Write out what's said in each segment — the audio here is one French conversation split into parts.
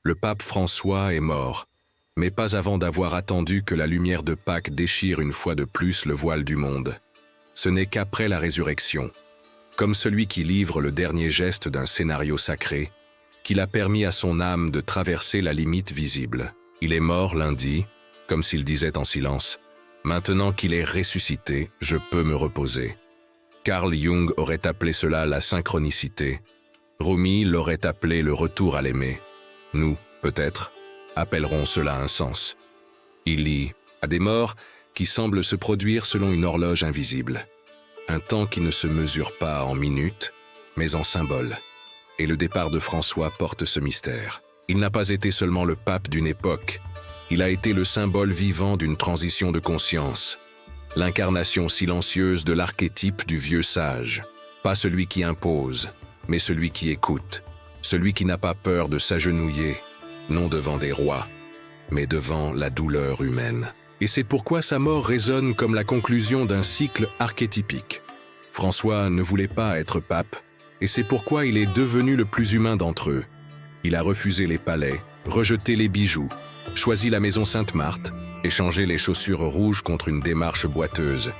Le pape François est mort, mais pas avant d'avoir attendu que la lumière de Pâques déchire une fois de plus le voile du monde. Ce n'est qu'après la résurrection, comme celui qui livre le dernier geste d'un scénario sacré, qu'il a permis à son âme de traverser la limite visible. Il est mort lundi, comme s'il disait en silence, « Maintenant qu'il est ressuscité, je peux me reposer ». Carl Jung aurait appelé cela la synchronicité. Rumi l'aurait appelé le retour à l'aimer. Nous, peut-être, appellerons cela un sens. Il lie à des morts qui semblent se produire selon une horloge invisible. Un temps qui ne se mesure pas en minutes, mais en symboles. Et le départ de François porte ce mystère. Il n'a pas été seulement le pape d'une époque, il a été le symbole vivant d'une transition de conscience, l'incarnation silencieuse de l'archétype du vieux sage, pas celui qui impose, mais celui qui écoute, celui qui n'a pas peur de s'agenouiller, non devant des rois, mais devant la douleur humaine. Et c'est pourquoi sa mort résonne comme la conclusion d'un cycle archétypique. François ne voulait pas être pape, et c'est pourquoi il est devenu le plus humain d'entre eux. Il a refusé les palais, rejeté les bijoux, choisi la maison Sainte-Marthe, échangé les chaussures rouges contre une démarche boiteuse,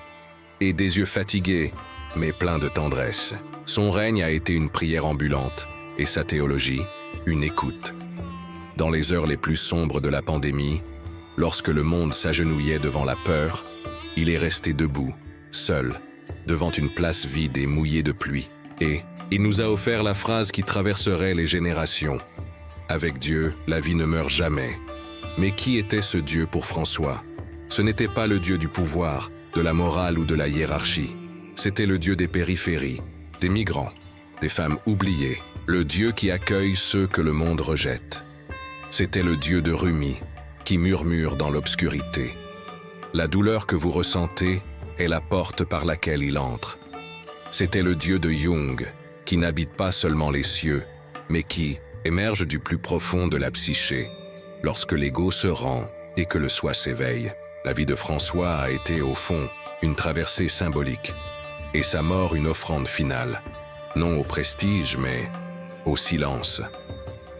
et des yeux fatigués, mais pleins de tendresse. Son règne a été une prière ambulante, et sa théologie, une écoute. Dans les heures les plus sombres de la pandémie, lorsque le monde s'agenouillait devant la peur, il est resté debout, seul, devant une place vide et mouillée de pluie. Et il nous a offert la phrase qui traverserait les générations. Avec Dieu, la vie ne meurt jamais. Mais qui était ce Dieu pour François? Ce n'était pas le Dieu du pouvoir, de la morale ou de la hiérarchie. C'était le Dieu des périphéries, des migrants, des femmes oubliées, le Dieu qui accueille ceux que le monde rejette. C'était le Dieu de Rumi, qui murmure dans l'obscurité. La douleur que vous ressentez est la porte par laquelle il entre. C'était le Dieu de Jung, qui n'habite pas seulement les cieux, mais qui émerge du plus profond de la psyché, lorsque l'ego se rend et que le soi s'éveille. La vie de François a été, au fond, une traversée symbolique, et sa mort une offrande finale, non au prestige, mais au silence.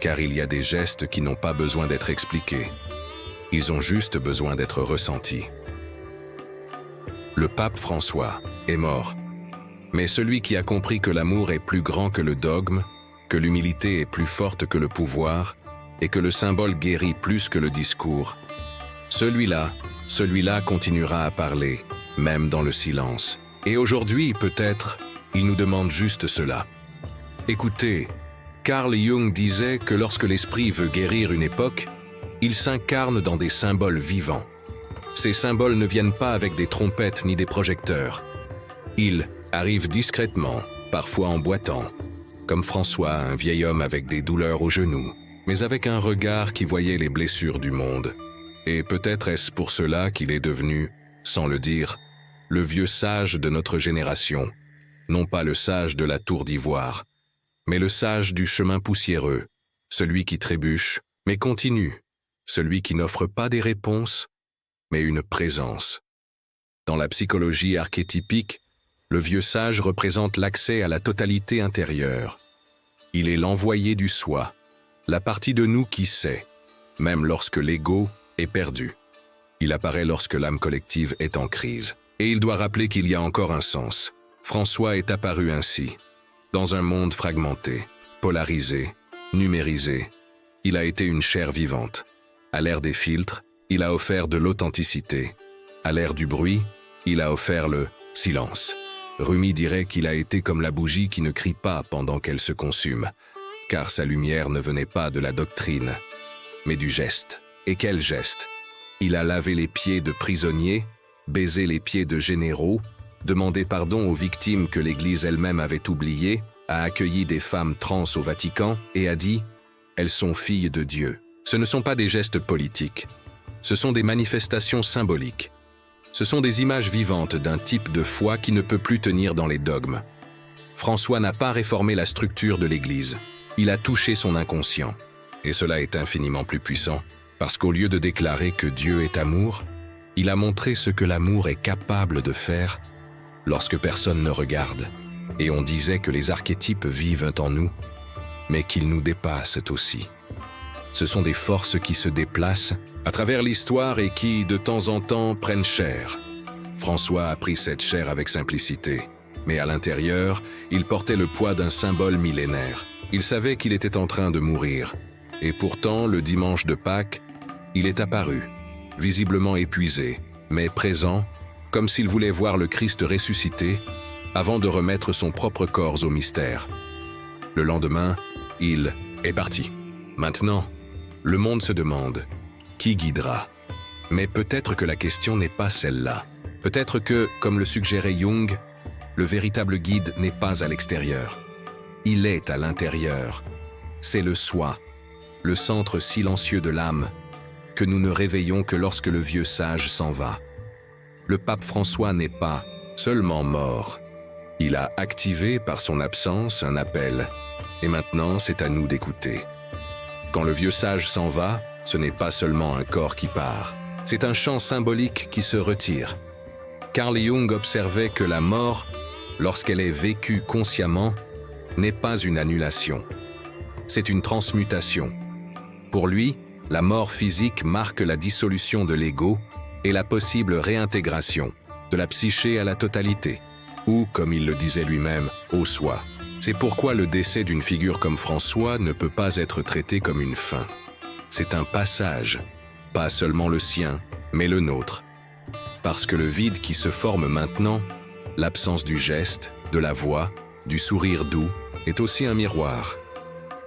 Car il y a des gestes qui n'ont pas besoin d'être expliqués. Ils ont juste besoin d'être ressentis. Le pape François est mort, mais celui qui a compris que l'amour est plus grand que le dogme, que l'humilité est plus forte que le pouvoir, et que le symbole guérit plus que le discours, celui-là continuera à parler, même dans le silence. Et aujourd'hui, peut-être, il nous demande juste cela. Écoutez, Carl Jung disait que lorsque l'esprit veut guérir une époque, il s'incarne dans des symboles vivants. Ces symboles ne viennent pas avec des trompettes ni des projecteurs. Ils arrivent discrètement, parfois en boitant, comme François, un vieil homme avec des douleurs aux genoux, mais avec un regard qui voyait les blessures du monde. Et peut-être est-ce pour cela qu'il est devenu, sans le dire, le vieux sage de notre génération, non pas le sage de la tour d'ivoire, mais le sage du chemin poussiéreux, celui qui trébuche, mais continue, celui qui n'offre pas des réponses, mais une présence. Dans la psychologie archétypique, le vieux sage représente l'accès à la totalité intérieure. Il est l'envoyé du soi, la partie de nous qui sait, même lorsque l'ego est perdu. Il apparaît lorsque l'âme collective est en crise. Et il doit rappeler qu'il y a encore un sens. François est apparu ainsi, dans un monde fragmenté, polarisé, numérisé. Il a été une chair vivante. À l'ère des filtres, il a offert de l'authenticité. À l'ère du bruit, il a offert le silence. Rumi dirait qu'il a été comme la bougie qui ne crie pas pendant qu'elle se consume, car sa lumière ne venait pas de la doctrine, mais du geste. Et quel geste? Il a lavé les pieds de prisonniers, baisé les pieds de généraux, demandé pardon aux victimes que l'Église elle-même avait oubliées, a accueilli des femmes trans au Vatican et a dit « Elles sont filles de Dieu ». Ce ne sont pas des gestes politiques, ce sont des manifestations symboliques. Ce sont des images vivantes d'un type de foi qui ne peut plus tenir dans les dogmes. François n'a pas réformé la structure de l'Église, il a touché son inconscient. Et cela est infiniment plus puissant, parce qu'au lieu de déclarer que Dieu est amour, il a montré ce que l'amour est capable de faire lorsque personne ne regarde. Et on disait que les archétypes vivent en nous, mais qu'ils nous dépassent aussi. Ce sont des forces qui se déplacent à travers l'histoire et qui, de temps en temps, prennent chair. François a pris cette chair avec simplicité, mais à l'intérieur, il portait le poids d'un symbole millénaire. Il savait qu'il était en train de mourir, et pourtant, le dimanche de Pâques, il est apparu, visiblement épuisé, mais présent, comme s'il voulait voir le Christ ressuscité, avant de remettre son propre corps au mystère. Le lendemain, il est parti. Maintenant, le monde se demande, qui guidera? Mais peut-être que la question n'est pas celle-là. Peut-être que, comme le suggérait Jung, le véritable guide n'est pas à l'extérieur. Il est à l'intérieur. C'est le soi, le centre silencieux de l'âme, que nous ne réveillons que lorsque le vieux sage s'en va. Le pape François n'est pas seulement mort. Il a activé par son absence un appel, et maintenant c'est à nous d'écouter. Quand le vieux sage s'en va, ce n'est pas seulement un corps qui part, c'est un champ symbolique qui se retire. Carl Jung observait que la mort, lorsqu'elle est vécue consciemment, n'est pas une annulation. C'est une transmutation. Pour lui, la mort physique marque la dissolution de l'ego et la possible réintégration de la psyché à la totalité, ou, comme il le disait lui-même, au soi. C'est pourquoi le décès d'une figure comme François ne peut pas être traité comme une fin. C'est un passage, pas seulement le sien, mais le nôtre. Parce que le vide qui se forme maintenant, l'absence du geste, de la voix, du sourire doux, est aussi un miroir.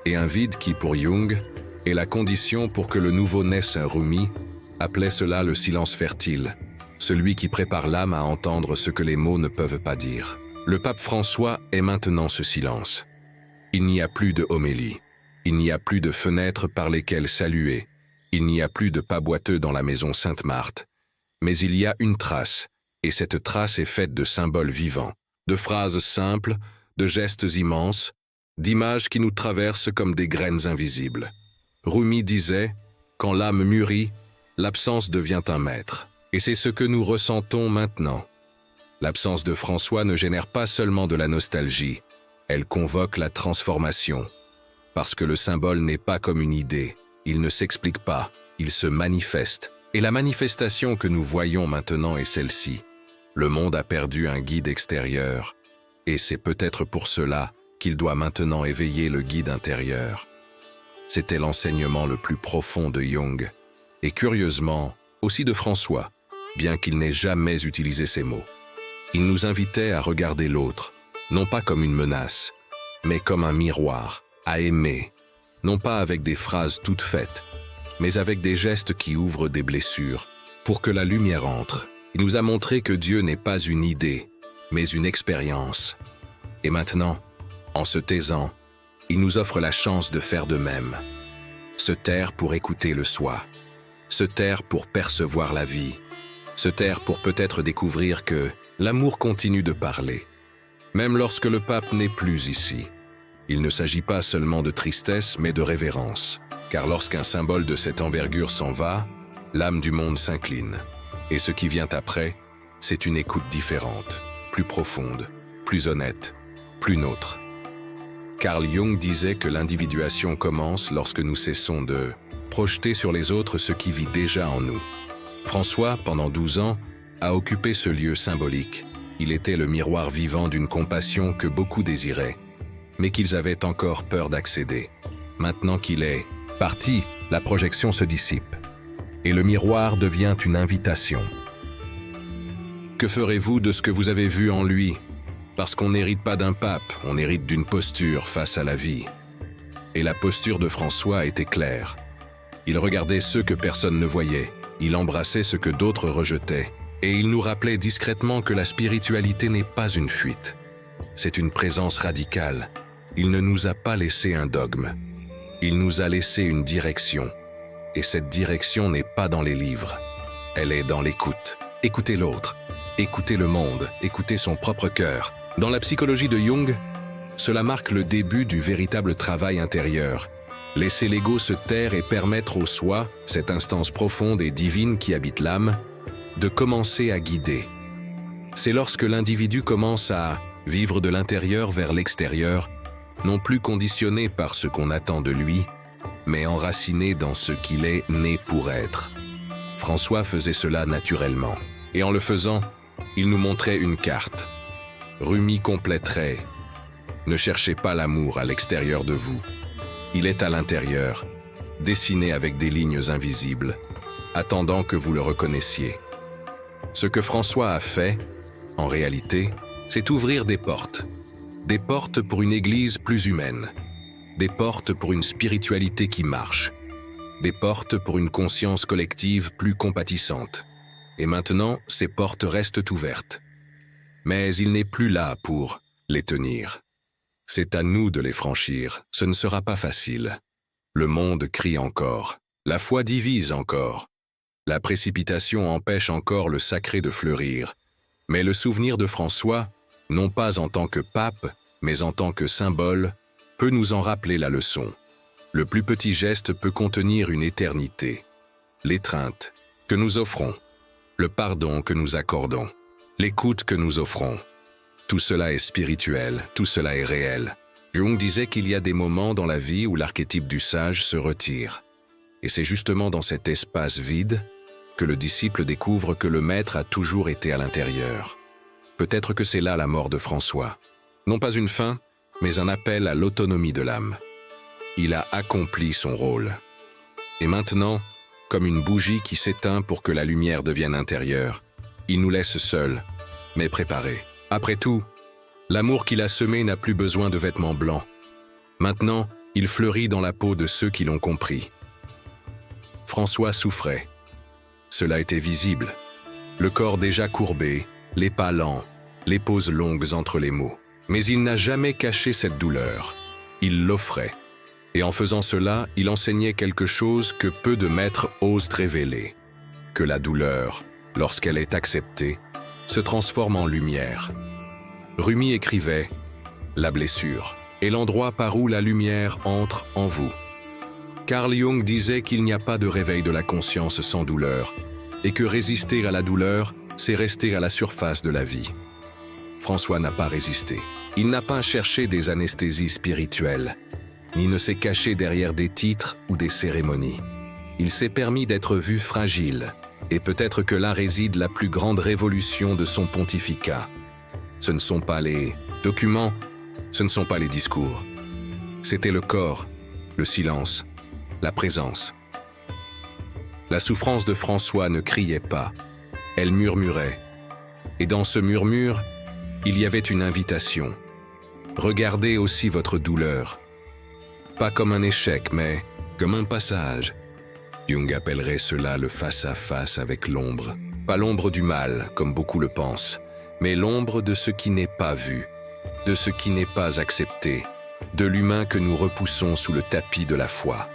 Et un vide qui, pour Jung, est la condition pour que le nouveau naisse un Rumi, appelait cela le silence fertile, celui qui prépare l'âme à entendre ce que les mots ne peuvent pas dire. Le pape François est maintenant ce silence. Il n'y a plus de homélie, il n'y a plus de fenêtres par lesquelles saluer, il n'y a plus de pas boiteux dans la maison Sainte-Marthe, mais il y a une trace, et cette trace est faite de symboles vivants, de phrases simples, de gestes immenses, d'images qui nous traversent comme des graines invisibles. Rumi disait « Quand l'âme mûrit, l'absence devient un maître ». Et c'est ce que nous ressentons maintenant. L'absence de François ne génère pas seulement de la nostalgie, elle convoque la transformation. Parce que le symbole n'est pas comme une idée, il ne s'explique pas, il se manifeste. Et la manifestation que nous voyons maintenant est celle-ci. Le monde a perdu un guide extérieur, et c'est peut-être pour cela qu'il doit maintenant éveiller le guide intérieur. C'était l'enseignement le plus profond de Jung, et curieusement, aussi de François, bien qu'il n'ait jamais utilisé ces mots. Il nous invitait à regarder l'autre, non pas comme une menace, mais comme un miroir, à aimer, non pas avec des phrases toutes faites, mais avec des gestes qui ouvrent des blessures, pour que la lumière entre. Il nous a montré que Dieu n'est pas une idée, mais une expérience. Et maintenant, en se taisant, il nous offre la chance de faire de même. Se taire pour écouter le soi, se taire pour percevoir la vie, se taire pour peut-être découvrir que l'amour continue de parler, même lorsque le pape n'est plus ici. Il ne s'agit pas seulement de tristesse, mais de révérence. Car lorsqu'un symbole de cette envergure s'en va, l'âme du monde s'incline. Et ce qui vient après, c'est une écoute différente, plus profonde, plus honnête, plus nôtre. Carl Jung disait que l'individuation commence lorsque nous cessons de projeter sur les autres ce qui vit déjà en nous. François, pendant 12 ans, a occupé ce lieu symbolique. Il était le miroir vivant d'une compassion que beaucoup désiraient, mais qu'ils avaient encore peur d'accéder. Maintenant qu'il est parti, la projection se dissipe, et le miroir devient une invitation. Que ferez-vous de ce que vous avez vu en lui? Parce qu'on n'hérite pas d'un pape, on hérite d'une posture face à la vie. Et la posture de François était claire. Il regardait ceux que personne ne voyait, il embrassait ce que d'autres rejetaient, et il nous rappelait discrètement que la spiritualité n'est pas une fuite. C'est une présence radicale. Il ne nous a pas laissé un dogme. Il nous a laissé une direction. Et cette direction n'est pas dans les livres. Elle est dans l'écoute. Écouter l'autre, écouter le monde, écouter son propre cœur. Dans la psychologie de Jung, cela marque le début du véritable travail intérieur. Laisser l'ego se taire et permettre au soi, cette instance profonde et divine qui habite l'âme, de commencer à guider. C'est lorsque l'individu commence à vivre de l'intérieur vers l'extérieur, non plus conditionné par ce qu'on attend de lui, mais enraciné dans ce qu'il est né pour être. François faisait cela naturellement, et en le faisant, il nous montrait une carte. Rumi compléterait « Ne cherchez pas l'amour à l'extérieur de vous. Il est à l'intérieur, dessiné avec des lignes invisibles, attendant que vous le reconnaissiez. » Ce que François a fait, en réalité, c'est ouvrir des portes pour une église plus humaine, des portes pour une spiritualité qui marche, des portes pour une conscience collective plus compatissante. Et maintenant, ces portes restent ouvertes. Mais il n'est plus là pour les tenir. C'est à nous de les franchir, ce ne sera pas facile. Le monde crie encore, la foi divise encore. La précipitation empêche encore le sacré de fleurir. Mais le souvenir de François, non pas en tant que pape, mais en tant que symbole, peut nous en rappeler la leçon. Le plus petit geste peut contenir une éternité. L'étreinte que nous offrons, le pardon que nous accordons, l'écoute que nous offrons. Tout cela est spirituel, tout cela est réel. Jung disait qu'il y a des moments dans la vie où l'archétype du sage se retire. Et c'est justement dans cet espace vide que le disciple découvre que le maître a toujours été à l'intérieur. Peut-être que c'est là la mort de François. Non pas une fin, mais un appel à l'autonomie de l'âme. Il a accompli son rôle. Et maintenant, comme une bougie qui s'éteint pour que la lumière devienne intérieure, il nous laisse seuls, mais préparés. Après tout, l'amour qu'il a semé n'a plus besoin de vêtements blancs. Maintenant, il fleurit dans la peau de ceux qui l'ont compris. François souffrait. Cela était visible. Le corps déjà courbé, les pas lents, les pauses longues entre les mots. Mais il n'a jamais caché cette douleur. Il l'offrait. Et en faisant cela, il enseignait quelque chose que peu de maîtres osent révéler. Que la douleur, lorsqu'elle est acceptée, se transforme en lumière. Rumi écrivait « La blessure est l'endroit par où la lumière entre en vous ». Carl Jung disait qu'il n'y a pas de réveil de la conscience sans douleur, et que résister à la douleur, c'est rester à la surface de la vie. François n'a pas résisté. Il n'a pas cherché des anesthésies spirituelles, ni ne s'est caché derrière des titres ou des cérémonies. Il s'est permis d'être vu fragile, et peut-être que là réside la plus grande révolution de son pontificat. Ce ne sont pas les documents, ce ne sont pas les discours. C'était le corps, le silence, la présence. La souffrance de François ne criait pas, elle murmurait. Et dans ce murmure, il y avait une invitation. Regardez aussi votre douleur. Pas comme un échec, mais comme un passage. Jung appellerait cela le face-à-face avec l'ombre. Pas l'ombre du mal, comme beaucoup le pensent, mais l'ombre de ce qui n'est pas vu, de ce qui n'est pas accepté, de l'humain que nous repoussons sous le tapis de la foi.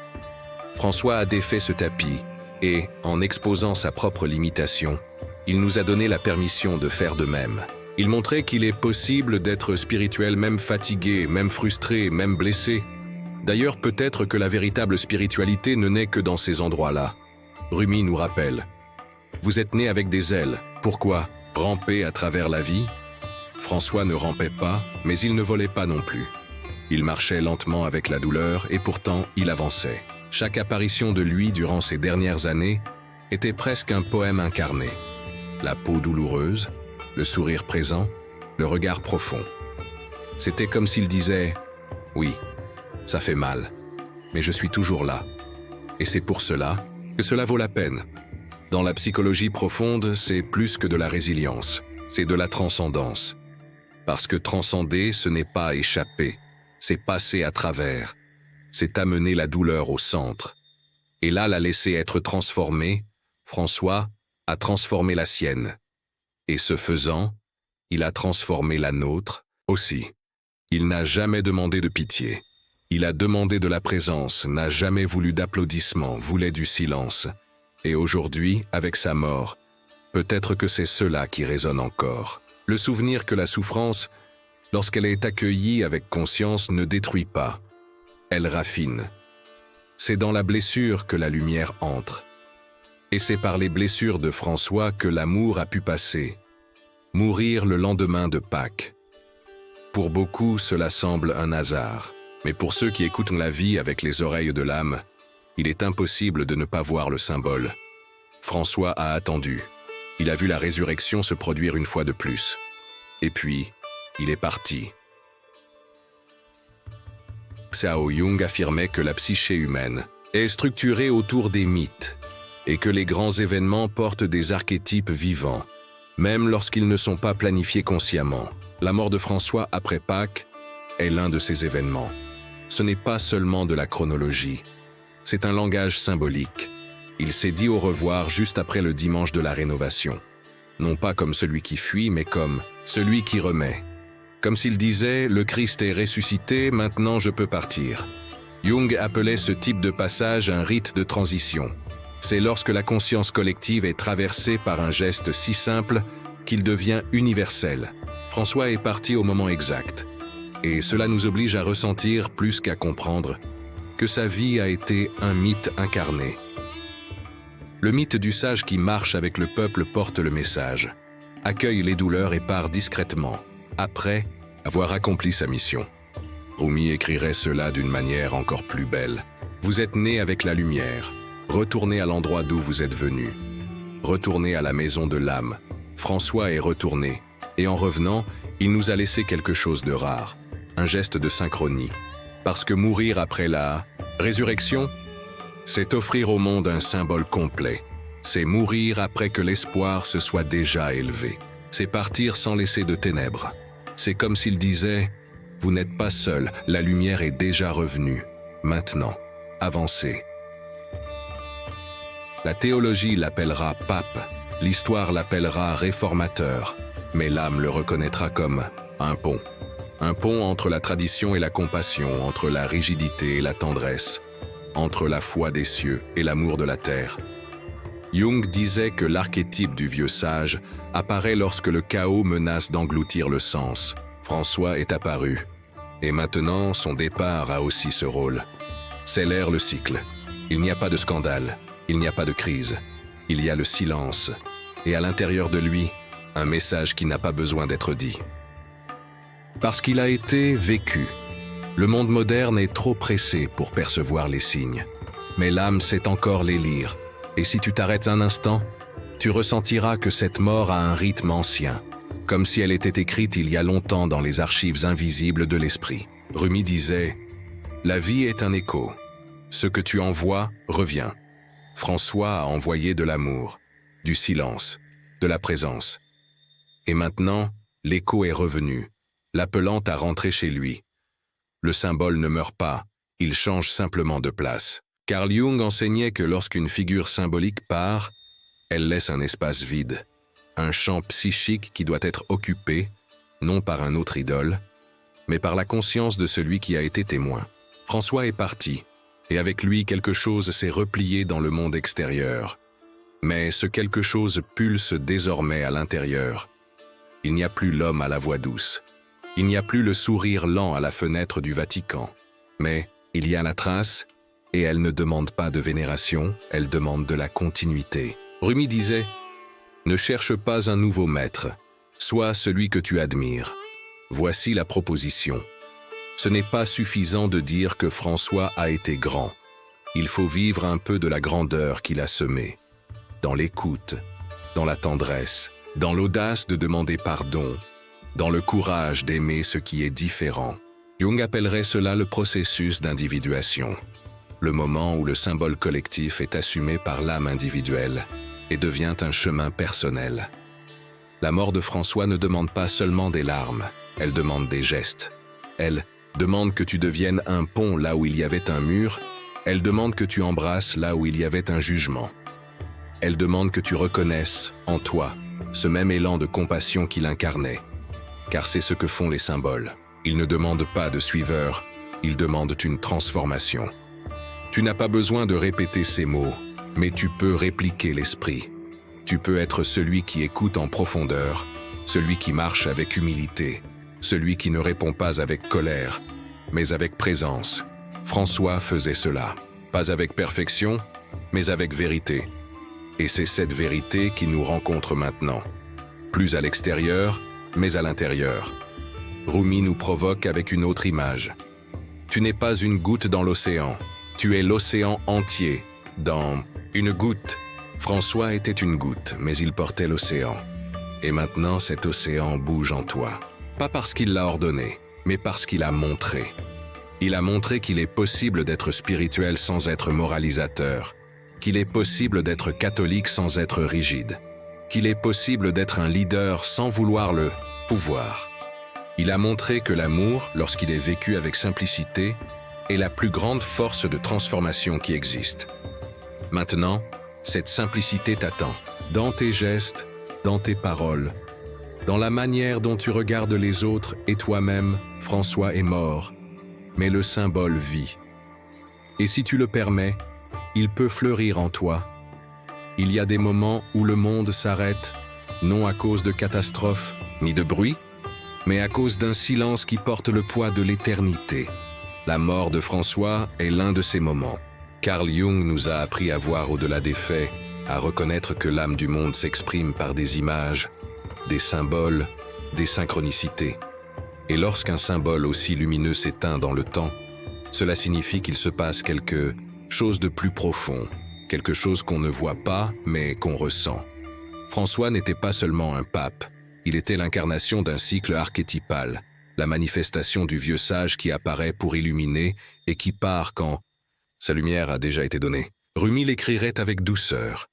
François a défait ce tapis et, en exposant sa propre limitation, il nous a donné la permission de faire de même. Il montrait qu'il est possible d'être spirituel même fatigué, même frustré, même blessé. D'ailleurs, peut-être que la véritable spiritualité ne naît que dans ces endroits-là. Rumi nous rappelle « Vous êtes né avec des ailes. Pourquoi ramper à travers la vie ?» François ne rampait pas, mais il ne volait pas non plus. Il marchait lentement avec la douleur et pourtant il avançait. Chaque apparition de lui durant ces dernières années était presque un poème incarné. La peau douloureuse, le sourire présent, le regard profond. C'était comme s'il disait « Oui, ça fait mal, mais je suis toujours là. Et c'est pour cela que cela vaut la peine. » Dans la psychologie profonde, c'est plus que de la résilience, c'est de la transcendance. Parce que transcender, ce n'est pas échapper, c'est passer à travers, c'est amener la douleur au centre. Et là, la laisser être transformée, François a transformé la sienne. Et ce faisant, il a transformé la nôtre aussi. Il n'a jamais demandé de pitié. Il a demandé de la présence, n'a jamais voulu d'applaudissements, voulait du silence. Et aujourd'hui, avec sa mort, peut-être que c'est cela qui résonne encore. Le souvenir que la souffrance, lorsqu'elle est accueillie avec conscience, ne détruit pas. Elle raffine. C'est dans la blessure que la lumière entre. Et c'est par les blessures de François que l'amour a pu passer. Mourir le lendemain de Pâques. Pour beaucoup, cela semble un hasard. Mais pour ceux qui écoutent la vie avec les oreilles de l'âme, Il est impossible de ne pas voir le symbole. François a attendu. Il a vu la résurrection se produire une fois de plus. Et puis, il est parti. Cao Jung affirmait que la psyché humaine est structurée autour des mythes et que les grands événements portent des archétypes vivants, même lorsqu'ils ne sont pas planifiés consciemment. La mort de François après Pâques est l'un de ces événements. Ce n'est pas seulement de la chronologie, c'est un langage symbolique. Il s'est dit au revoir juste après le dimanche de la rénovation. Non pas comme celui qui fuit, mais comme celui qui remet. Comme s'il disait « Le Christ est ressuscité, maintenant je peux partir ». Jung appelait ce type de passage un rite de transition. C'est lorsque la conscience collective est traversée par un geste si simple qu'il devient universel. François est parti au moment exact. Et cela nous oblige à ressentir, plus qu'à comprendre, que sa vie a été un mythe incarné. Le mythe du sage qui marche avec le peuple porte le message, accueille les douleurs et part discrètement, après avoir accompli sa mission. Rumi écrirait cela d'une manière encore plus belle. Vous êtes né avec la lumière, retournez à l'endroit d'où vous êtes venu. Retournez à la maison de l'âme. François est retourné, et en revenant, il nous a laissé quelque chose de rare, un geste de synchronie. Parce que mourir après la résurrection, c'est offrir au monde un symbole complet. C'est mourir après que l'espoir se soit déjà élevé. C'est partir sans laisser de ténèbres. C'est comme s'il disait « Vous n'êtes pas seul, la lumière est déjà revenue. Maintenant, avancez. » La théologie l'appellera pape, l'histoire l'appellera réformateur, mais l'âme le reconnaîtra comme un pont. Un pont entre la tradition et la compassion, entre la rigidité et la tendresse, entre la foi des cieux et l'amour de la terre. Jung disait que l'archétype du vieux sage apparaît lorsque le chaos menace d'engloutir le sens. François est apparu. Et maintenant, son départ a aussi ce rôle. Scellère le cycle. Il n'y a pas de scandale, il n'y a pas de crise. Il y a le silence. Et à l'intérieur de lui, un message qui n'a pas besoin d'être dit. Parce qu'il a été vécu. Le monde moderne est trop pressé pour percevoir les signes. Mais l'âme sait encore les lire. Et si tu t'arrêtes un instant, tu ressentiras que cette mort a un rythme ancien, comme si elle était écrite il y a longtemps dans les archives invisibles de l'esprit. Rumi disait « La vie est un écho. Ce que tu envoies revient. » François a envoyé de l'amour, du silence, de la présence. Et maintenant, l'écho est revenu, l'appelant à rentrer chez lui. Le symbole ne meurt pas, il change simplement de place. Carl Jung enseignait que lorsqu'une figure symbolique part, elle laisse un espace vide, un champ psychique qui doit être occupé, non par un autre idole, mais par la conscience de celui qui a été témoin. François est parti, et avec lui quelque chose s'est replié dans le monde extérieur. Mais ce quelque chose pulse désormais à l'intérieur. Il n'y a plus l'homme à la voix douce. Il n'y a plus le sourire lent à la fenêtre du Vatican. Mais il y a la trace, et elle ne demande pas de vénération, elle demande de la continuité. Rumi disait « Ne cherche pas un nouveau maître, sois celui que tu admires. Voici la proposition. Ce n'est pas suffisant de dire que François a été grand. Il faut vivre un peu de la grandeur qu'il a semée. Dans l'écoute, dans la tendresse, dans l'audace de demander pardon, dans le courage d'aimer ce qui est différent. » Jung appellerait cela le processus d'individuation. Le moment où le symbole collectif est assumé par l'âme individuelle et devient un chemin personnel. La mort de François ne demande pas seulement des larmes, elle demande des gestes. Elle demande que tu deviennes un pont là où il y avait un mur, elle demande que tu embrasses là où il y avait un jugement. Elle demande que tu reconnaisses, en toi, ce même élan de compassion qu'il incarnait. Car c'est ce que font les symboles. Ils ne demandent pas de suiveurs, ils demandent une transformation. Tu n'as pas besoin de répéter ces mots, mais tu peux répliquer l'esprit. Tu peux être celui qui écoute en profondeur, celui qui marche avec humilité, celui qui ne répond pas avec colère, mais avec présence. François faisait cela, pas avec perfection, mais avec vérité. Et c'est cette vérité qui nous rencontre maintenant, plus à l'extérieur, mais à l'intérieur. Rumi nous provoque avec une autre image. Tu n'es pas une goutte dans l'océan. Tu es l'océan entier. Dans une goutte, François était une goutte, mais il portait l'océan. Et maintenant, cet océan bouge en toi. Pas parce qu'il l'a ordonné, mais parce qu'il a montré. Il a montré qu'il est possible d'être spirituel sans être moralisateur, qu'il est possible d'être catholique sans être rigide, qu'il est possible d'être un leader sans vouloir le pouvoir. Il a montré que l'amour, lorsqu'il est vécu avec simplicité, est la plus grande force de transformation qui existe. Maintenant, cette simplicité t'attend, dans tes gestes, dans tes paroles, dans la manière dont tu regardes les autres et toi-même, François est mort, mais le symbole vit. Et si tu le permets, il peut fleurir en toi. Il y a des moments où le monde s'arrête, non à cause de catastrophes, ni de bruit, mais à cause d'un silence qui porte le poids de l'éternité. La mort de François est l'un de ces moments. Carl Jung nous a appris à voir au-delà des faits, à reconnaître que l'âme du monde s'exprime par des images, des symboles, des synchronicités. Et lorsqu'un symbole aussi lumineux s'éteint dans le temps, cela signifie qu'il se passe quelque chose de plus profond, quelque chose qu'on ne voit pas, mais qu'on ressent. François n'était pas seulement un pape, il était l'incarnation d'un cycle archétypal, la manifestation du vieux sage qui apparaît pour illuminer et qui part quand sa lumière a déjà été donnée. Rumi l'écrirait avec douceur.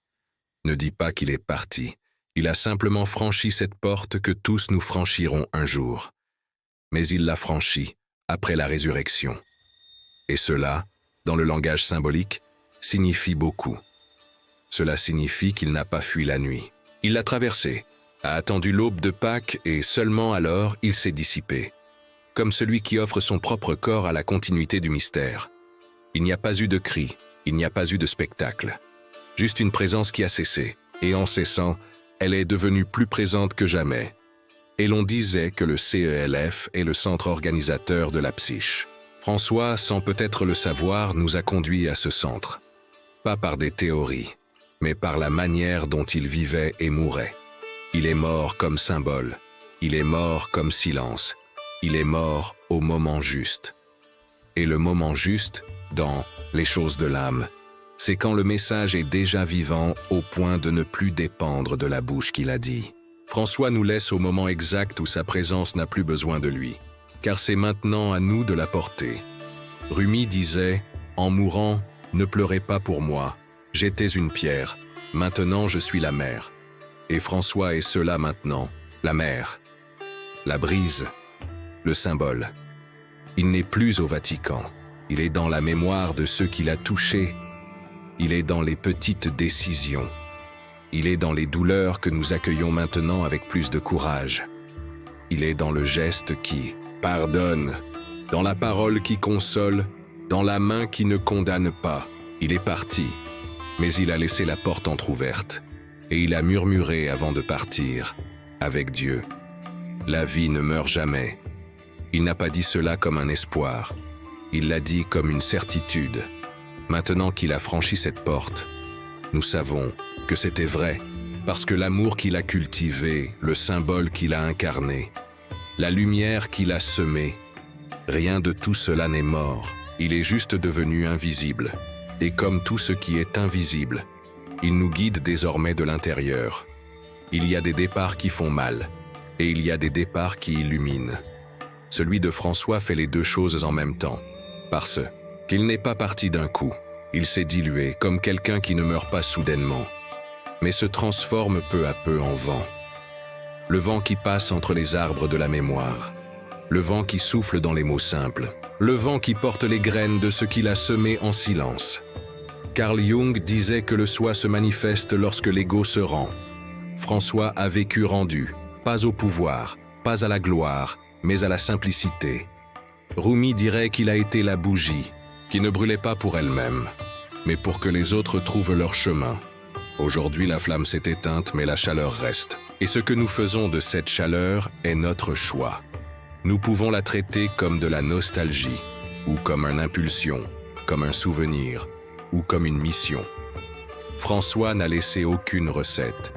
Ne dis pas qu'il est parti. Il a simplement franchi cette porte que tous nous franchirons un jour. Mais il l'a franchie après la résurrection. Et cela, dans le langage symbolique, signifie beaucoup. Cela signifie qu'il n'a pas fui la nuit. Il l'a traversée, a attendu l'aube de Pâques et seulement alors il s'est dissipé. Comme celui qui offre son propre corps à la continuité du mystère. Il n'y a pas eu de cri, il n'y a pas eu de spectacle. Juste une présence qui a cessé, et en cessant, elle est devenue plus présente que jamais. Et l'on disait que le CELF est le centre organisateur de la psyche. François, sans peut-être le savoir, nous a conduits à ce centre. Pas par des théories, mais par la manière dont il vivait et mourait. Il est mort comme symbole, il est mort comme silence, il est mort au moment juste. Et le moment juste, dans les choses de l'âme, c'est quand le message est déjà vivant au point de ne plus dépendre de la bouche qui l'a dit. François nous laisse au moment exact où sa présence n'a plus besoin de lui, car c'est maintenant à nous de la porter. Rumi disait « En mourant, ne pleurez pas pour moi, j'étais une pierre, maintenant je suis la mer. » Et François est cela maintenant, la mer, la brise, le symbole. Il n'est plus au Vatican, il est dans la mémoire de ceux qui l'a touché. Il est dans les petites décisions. Il est dans les douleurs que nous accueillons maintenant avec plus de courage. Il est dans le geste qui pardonne, dans la parole qui console, dans la main qui ne condamne pas. Il est parti, mais il a laissé la porte entr'ouverte. Et il a murmuré avant de partir, avec Dieu. La vie ne meurt jamais. Il n'a pas dit cela comme un espoir. Il l'a dit comme une certitude. Maintenant qu'il a franchi cette porte, nous savons que c'était vrai, parce que l'amour qu'il a cultivé, le symbole qu'il a incarné, la lumière qu'il a semée, rien de tout cela n'est mort, il est juste devenu invisible. Et comme tout ce qui est invisible, il nous guide désormais de l'intérieur. Il y a des départs qui font mal, et il y a des départs qui illuminent. Celui de François fait les deux choses en même temps, parce qu'il n'est pas parti d'un coup. Il s'est dilué comme quelqu'un qui ne meurt pas soudainement, mais se transforme peu à peu en vent. Le vent qui passe entre les arbres de la mémoire, le vent qui souffle dans les mots simples, le vent qui porte les graines de ce qu'il a semé en silence. Carl Jung disait que le soi se manifeste lorsque l'ego se rend. François a vécu rendu, pas au pouvoir, pas à la gloire, mais à la simplicité. Rumi dirait qu'il a été la bougie, qui ne brûlait pas pour elle-même, mais pour que les autres trouvent leur chemin. Aujourd'hui, la flamme s'est éteinte, mais la chaleur reste. Et ce que nous faisons de cette chaleur est notre choix. Nous pouvons la traiter comme de la nostalgie, ou comme une impulsion, comme un souvenir, ou comme une mission. François n'a laissé aucune recette.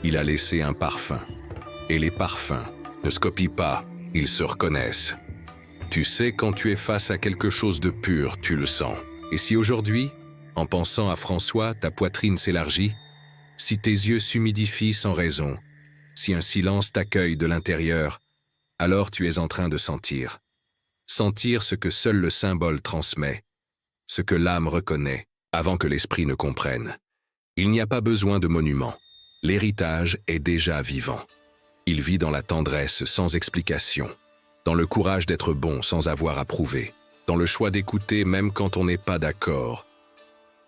Il a laissé un parfum. Et les parfums ne se copient pas, ils se reconnaissent. Tu sais, quand tu es face à quelque chose de pur, tu le sens. Et si aujourd'hui, en pensant à François, ta poitrine s'élargit, si tes yeux s'humidifient sans raison, si un silence t'accueille de l'intérieur, alors tu es en train de sentir. Sentir ce que seul le symbole transmet, ce que l'âme reconnaît, avant que l'esprit ne comprenne. Il n'y a pas besoin de monument. L'héritage est déjà vivant. Il vit dans la tendresse sans explication, dans le courage d'être bon sans avoir à prouver, dans le choix d'écouter même quand on n'est pas d'accord,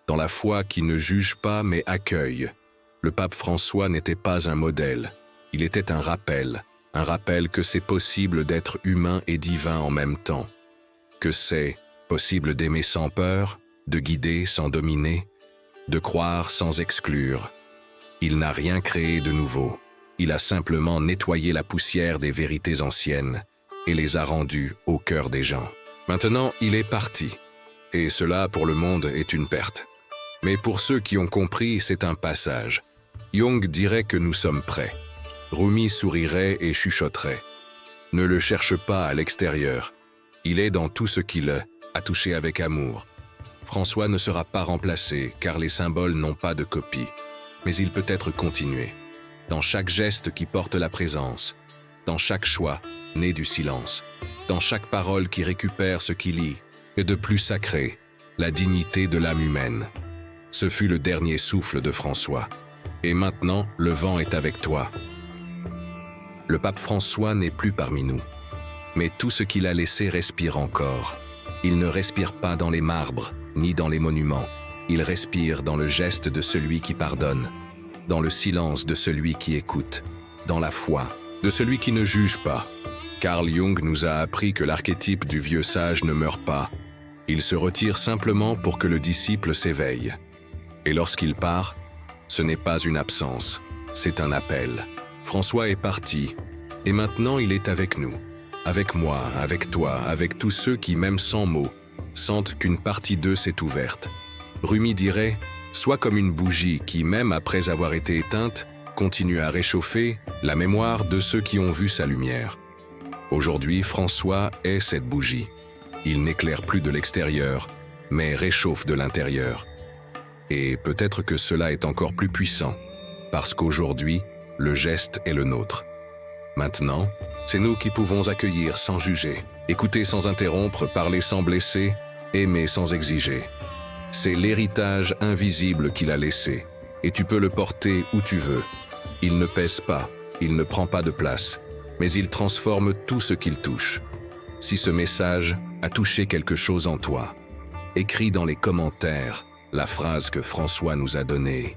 dans la foi qui ne juge pas mais accueille. Le pape François n'était pas un modèle, il était un rappel que c'est possible d'être humain et divin en même temps, que c'est possible d'aimer sans peur, de guider sans dominer, de croire sans exclure. Il n'a rien créé de nouveau. Il a simplement nettoyé la poussière des vérités anciennes et les a rendues au cœur des gens. Maintenant, il est parti. Et cela, pour le monde, est une perte. Mais pour ceux qui ont compris, c'est un passage. Jung dirait que nous sommes prêts. Rumi sourirait et chuchoterait. Ne le cherche pas à l'extérieur. Il est dans tout ce qu'il a touché avec amour. François ne sera pas remplacé, car les symboles n'ont pas de copie. Mais il peut être continué. Dans chaque geste qui porte la présence, dans chaque choix né du silence, dans chaque parole qui récupère ce qui lie, et de plus sacré, la dignité de l'âme humaine. Ce fut le dernier souffle de François. Et maintenant, le vent est avec toi. Le pape François n'est plus parmi nous. Mais tout ce qu'il a laissé respire encore. Il ne respire pas dans les marbres, ni dans les monuments. Il respire dans le geste de celui qui pardonne, dans le silence de celui qui écoute, dans la foi de celui qui ne juge pas. Carl Jung nous a appris que l'archétype du vieux sage ne meurt pas. Il se retire simplement pour que le disciple s'éveille. Et lorsqu'il part, ce n'est pas une absence, c'est un appel. François est parti, et maintenant il est avec nous. Avec moi, avec toi, avec tous ceux qui, même sans mots, sentent qu'une partie d'eux s'est ouverte. Rumi dirait « Sois comme une bougie qui, même après avoir été éteinte, continue à réchauffer la mémoire de ceux qui ont vu sa lumière. » Aujourd'hui, François est cette bougie. Il n'éclaire plus de l'extérieur, mais réchauffe de l'intérieur. Et peut-être que cela est encore plus puissant, parce qu'aujourd'hui, le geste est le nôtre. Maintenant, c'est nous qui pouvons accueillir sans juger, écouter sans interrompre, parler sans blesser, aimer sans exiger. C'est l'héritage invisible qu'il a laissé, et tu peux le porter où tu veux. Il ne pèse pas, il ne prend pas de place, mais il transforme tout ce qu'il touche. Si ce message a touché quelque chose en toi, écris dans les commentaires la phrase que François nous a donnée,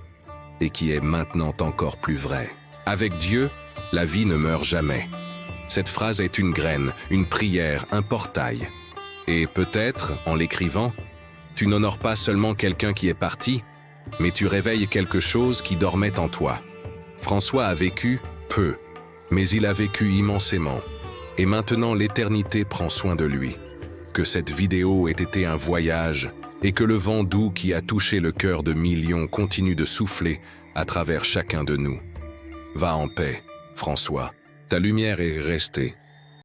et qui est maintenant encore plus vraie. Avec Dieu, la vie ne meurt jamais. Cette phrase est une graine, une prière, un portail. Et peut-être, en l'écrivant, tu n'honores pas seulement quelqu'un qui est parti, mais tu réveilles quelque chose qui dormait en toi. François a vécu peu, mais il a vécu immensément. Et maintenant l'éternité prend soin de lui. Que cette vidéo ait été un voyage et que le vent doux qui a touché le cœur de millions continue de souffler à travers chacun de nous. Va en paix, François. Ta lumière est restée.